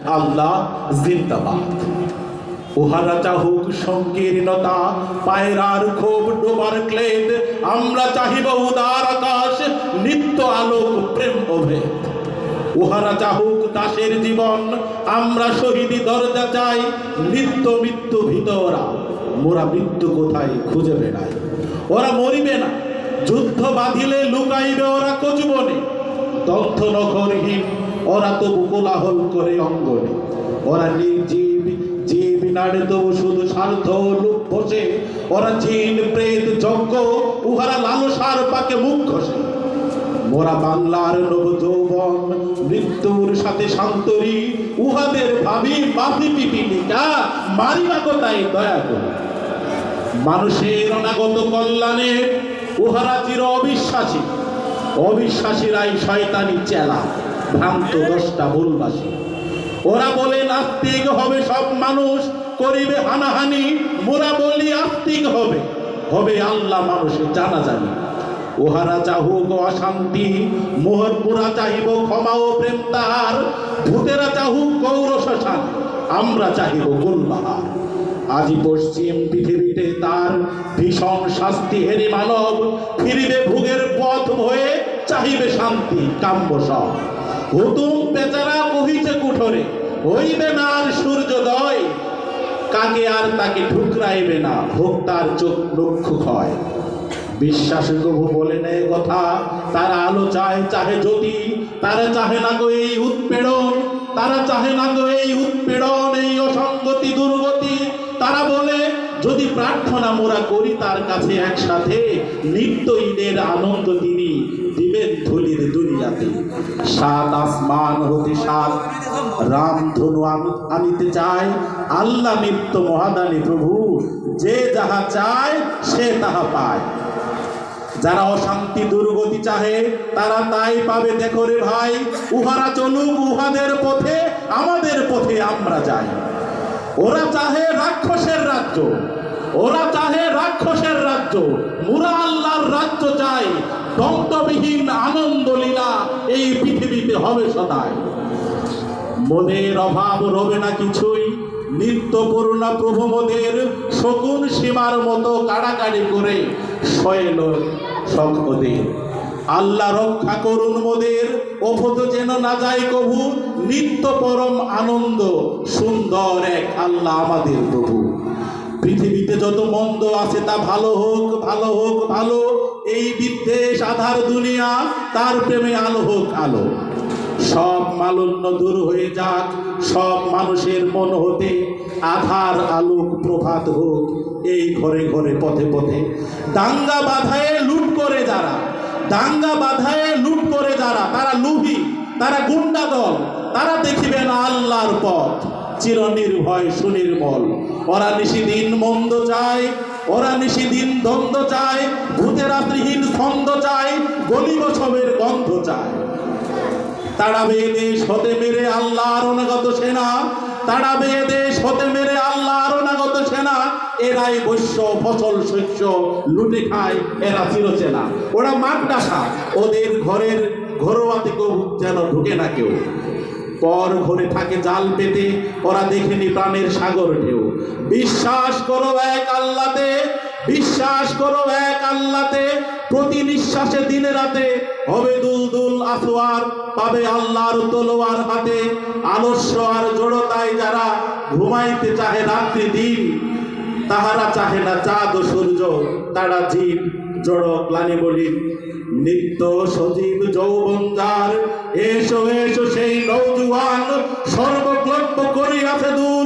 আল্লাহ জিন্দাবাদ। উহারা চাহুক সংকীর্ণতা, পায়রার ক্ষোভ ডোবার ক্লেদ, আমরা চাহিব উদার আকাশ, নিত্য আলোক প্রেম অভেদ। উহারা চাহুক দাসের জীবন, আমরা শহীদি দরজা চাই, নিত্য মৃত্যু ভিতরা, মোরা মৃত্যু কোথায় খুঁজে বেড়াই। ওরা মরিবে না, যুদ্ধ বাঁধিলে লুকাইবে ওরা কচুবনে, তথ্য নখরহীন ওরা তবু কোলাহল করে অঙ্গনে। ওরা নির্জীব জীব নাড়ে তবু শুধু স্বার্থ লোক বসে, ওরা জিন প্রেত যজ্ঞ, উহারা লালসার পাকে মুখ ঘষে। মোরা বাংলার নব যৌবন, মৃত্যুর সাথে শান্তরি, উহাদের ভাবি বাপি পিপিলিকা, মারিবা কোথায় দয়া করে। মানুষের অনাগত কল্যাণে উহারা চির অবিশ্বাসী, অবিশ্বাসীরাই শয়তানি চেলা, ভ্রান্ত দশটা ভুলবাসী। ওরা বলে নাস্তিক হবে সব মানুষ, করিবে হানাহানি, মোরা বলি আস্তিক হবে, হবে আল্লাহ মানুষে জানাজানি। উহারা চাহুক অশান্তি, মোরা চাহিব ক্ষমা ও প্রেম তাহার, ভূতেরা চাহুক গৌর শ্মশান, আমরা চাহিব গোলবাহার। আজি পশ্চিম পৃথিবীতে তার ভীষণ শাস্তি হেরি মানব, ফিরিবে ভোগের পথ হয়ে, চাহিবে শান্তি কাম্য সব। হুতুম বেচারা কহিছে কুঠরে, হইবে না আর সূর্যোদয়, কাকে আর তাকে ঠুকরাইবে না, হোক তার চোখ লক্ষ্য ক্ষয়। বিশ্বাস প্রভু বলে নেয় কথা, তারা আলো চায় চাহে জ্যোতি, তারা চাহে না গো এই উৎপীড়ন, তারা চাহে না গো এই উৎপীড়ন, এই অসঙ্গতি দুর্গতি। তারা বলে যদি প্রার্থনা মোরা করি তার কাছে একসাথে, নিত্য ঈদের আনন্দ তিনি দিবেন ধুলির দুনিয়াতে। সাত আসমান হতে সাত রাম ধনু আনিতে চায়, আল্লাহ নিত্য মহাদানী প্রভু, যে যাহা চায় সে তাহা পায়। যারা অশান্তি দুর্গতি চাহে তারা তাই পাবে দেখো রে ভাই, উহারা চলুক উহাদের পথে, আমাদের পথে আমরা যাই। ওরা চাহে রাক্ষসের রাজ্য, ওরা চাহে রাক্ষসের রাজ্য, মুরা আল্লাহর রাজ্য চাই। দন্তবিহীন আনন্দ লীলা এই পৃথিবীতে হবে সদাই। মনের অভাব রবে না কিছুই, নিত্য করুণা প্রভু মোদের, শকুন সীমার মতো কাড়াকাড়ি করে শৈল শঙ্খদের। আল্লাহ রক্ষা করুন মোদের, অভূত যেন না যায় কভু, নিত্য পরম আনন্দ সুন্দর এক আল্লাহ আমাদের প্রভু। পৃথিবীতে যত মন্দ আছে তা ভালো হোক, ভালো হোক ভালো, এই বিদ্বেষ আধার দুনিয়া, তার প্রেমে আলো হোক আলো। সব মালিন্য দূর হয়ে যাক সব মানুষের মন হতে, আধার আলোক প্রভাত হোক এই ঘরে ঘরে পথে পথে। দাঙ্গা বাধায়ে লুট করে যারা, দাঙ্গা বাধায়ে লুট করে যারা, তারা লুভি, তারা গুন্ডা দল, তারা দেখিবে না আল্লাহর পথ, চির নির্ভয় সুনির্মল। ওরা নিশিদিন মন্দ চায়, ওরা নিশিদিন দ্বন্দ্ব চায়, ভূতের রাত্রিহীন ছন্দ চায়, গলি বছরের গন্ধ চায়। তাড়াবে দেশ হতে মেরে আল্লাহর অনাগত সেনা, তাড়াবে দেশ হতে মেরে আল্লাহর অনাগত সেনা। এরাই বৈশ্য ফসল শস্য লুটে খায়, এরা চিরচেনা। ওরা মাঠ ডাকা, ওদের ঘরের ঘরোয়াতে কেউ যেন ঢুকে না কেউ। পর ঘরে থাকে জাল পেতে, ওরা দেখেনি প্রাণের সাগর ঢেউ। বিশ্বাস করো এক আল্লাহতে, বিশ্বাস করো এক আল্লাহতে, প্রতি নিঃশ্বাসে দিনে রাতে হবে দুলদুল আসোয়ার, পাবে আল্লাহর তলোয়ার হাতে। আলস্য আর জড়তায় যারা ঘুমাইতে চাহে রাত্রি দিন, তাহারা চাহে না চাঁদ ও সূর্য, তারা জীব জড় ক্লানি বলি। নিত্য সজীব যৌবন যার, এসো এসো সেই নৌজুয়ান, সর্বক্লব্য করিয়াছে দূর।